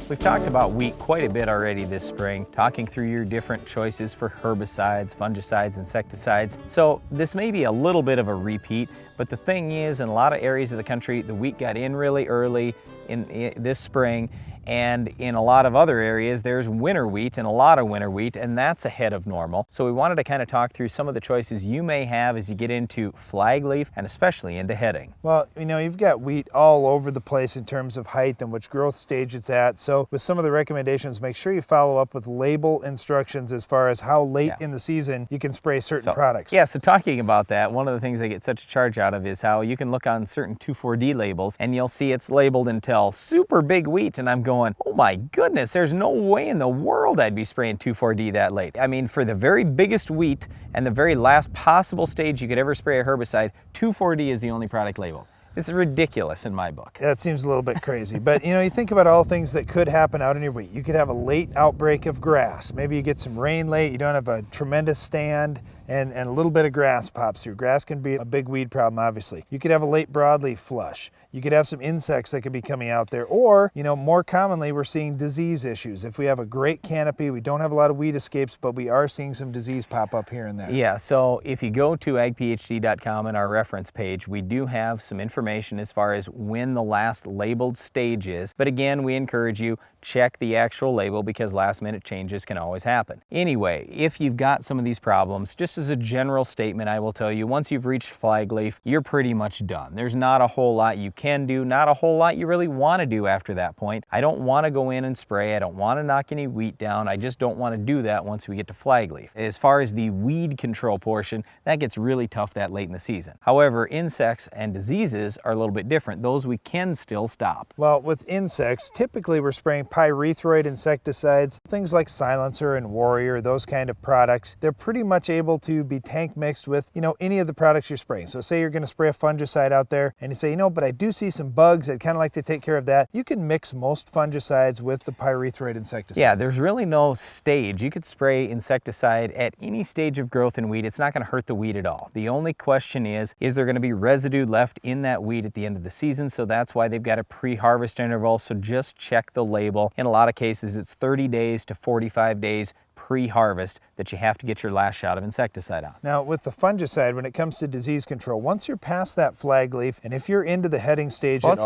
We've talked about wheat quite a bit already this spring, talking through your different choices for herbicides, fungicides, insecticides. So this may be a little bit of a repeat, but the thing is, in a lot of areas of the country, the wheat got in really early in this spring, and in a lot of other areas there's winter wheat and a lot of winter wheat, and that's ahead of normal. So we wanted to kind of talk through some of the choices you may have as you get into flag leaf and especially into heading. Well, you know, you've got wheat all over the place in terms of height and which growth stage it's at. So with some of the recommendations, make sure you follow up with label instructions as far as how late in the season you can spray certain products. Yeah, so talking about that, one of the things I get such a charge out of is how you can look on certain 2,4-D labels and you'll see it's labeled until super big wheat, and I'm going, oh my goodness, there's no way in the world I'd be spraying 2,4-D that late. I mean, for the very biggest wheat and the very last possible stage you could ever spray a herbicide, 2,4-D is the only product labeled. It's ridiculous in my book. That seems a little bit crazy, but you know, you think about all things that could happen out in your wheat. You could have a late outbreak of grass. Maybe you get some rain late, you don't have a tremendous stand, and a little bit of grass pops through. Grass can be a big weed problem, obviously. You could have a late broadleaf flush. You could have some insects that could be coming out there, or, you know, more commonly we're seeing disease issues. If we have a great canopy, we don't have a lot of weed escapes, but we are seeing some disease pop up here and there. Yeah, so if you go to agphd.com and our reference page, we do have some information as far as when the last labeled stage is. But again, we encourage you, check the actual label because last minute changes can always happen. Anyway, if you've got some of these problems, just as a general statement, I will tell you, once you've reached flag leaf, you're pretty much done. There's not a whole lot you can do, not a whole lot you really want to do after that point. I don't want to go in and spray. I don't want to knock any wheat down. I just don't want to do that once we get to flag leaf. As far as the weed control portion, that gets really tough that late in the season. However, insects and diseases are a little bit different. Those we can still stop. Well, with insects, typically we're spraying pyrethroid insecticides, things like Silencer and Warrior, those kind of products. They're pretty much able to be tank mixed with, you know, any of the products you're spraying. So say you're going to spray a fungicide out there and you say, you know, but I do see some bugs, I'd kind of like to take care of that. You can mix most fungicides with the pyrethroid insecticides. Yeah, there's really no stage. You could spray insecticide at any stage of growth in wheat. It's not going to hurt the wheat at all. The only question is there going to be residue left in that wheat at the end of the season? So that's why they've got a pre-harvest interval. So just check the label. In a lot of cases, it's 30 days to 45 days pre-harvest that you have to get your last shot of insecticide on. Now with the fungicide, when it comes to disease control, once you're past that flag leaf, and if you're into the heading stage let's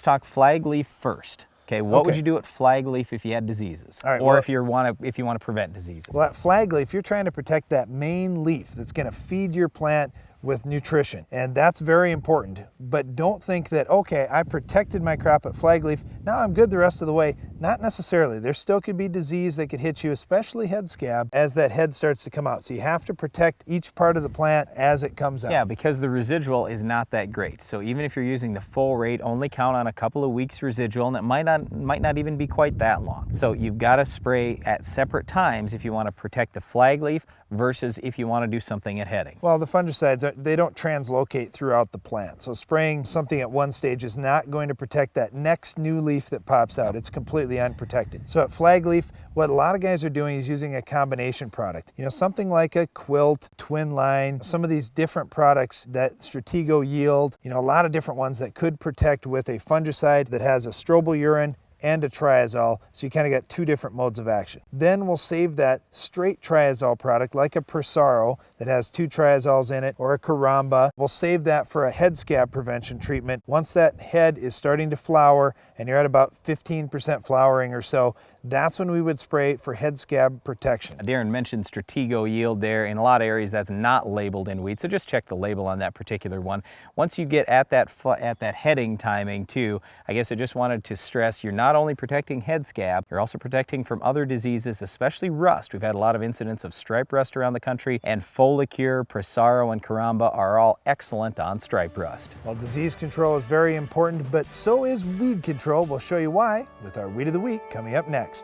talk flag leaf first. Okay, what would you do at flag leaf if you had diseases? All right, or if you want to prevent diseases? Well, at flag leaf, you're trying to protect that main leaf that's going to feed your plant with nutrition, and that's very important. But don't think that, okay, I protected my crop at flag leaf, now I'm good the rest of the way. Not necessarily. There still could be disease that could hit you, especially head scab, as that head starts to come out. So you have to protect each part of the plant as it comes out. Yeah, because the residual is not that great. So even if you're using the full rate, only count on a couple of weeks residual, and it might not even be quite that long. So you've got to spray at separate times if you want to protect the flag leaf versus if you want to do something at heading. Well, the fungicides, they don't translocate throughout the plant. So spraying something at one stage is not going to protect that next new leaf that pops out. It's completely unprotected. So at flag leaf, what a lot of guys are doing is using a combination product. You know, something like a Quilt, Twin Line, some of these different products that Stratego yield, you know, a lot of different ones that could protect with a fungicide that has a strobilurin and a triazole, so you kind of got two different modes of action. Then we'll save that straight triazole product like a Presaro that has 2 triazoles in it, or a Caramba. We'll save that for a head scab prevention treatment. Once that head is starting to flower and you're at about 15% flowering or so, that's when we would spray for head scab protection. Darren mentioned Stratego yield there. In a lot of areas that's not labeled in wheat, so just check the label on that particular one. Once you get at that heading timing too, I guess I just wanted to stress you're not only protecting head scab, you're also protecting from other diseases, especially rust. We've had a lot of incidents of stripe rust around the country, and Folicure, Presaro, and Caramba are all excellent on stripe rust. Well, disease control is very important, but so is weed control. We'll show you why with our Weed of the Week coming up next.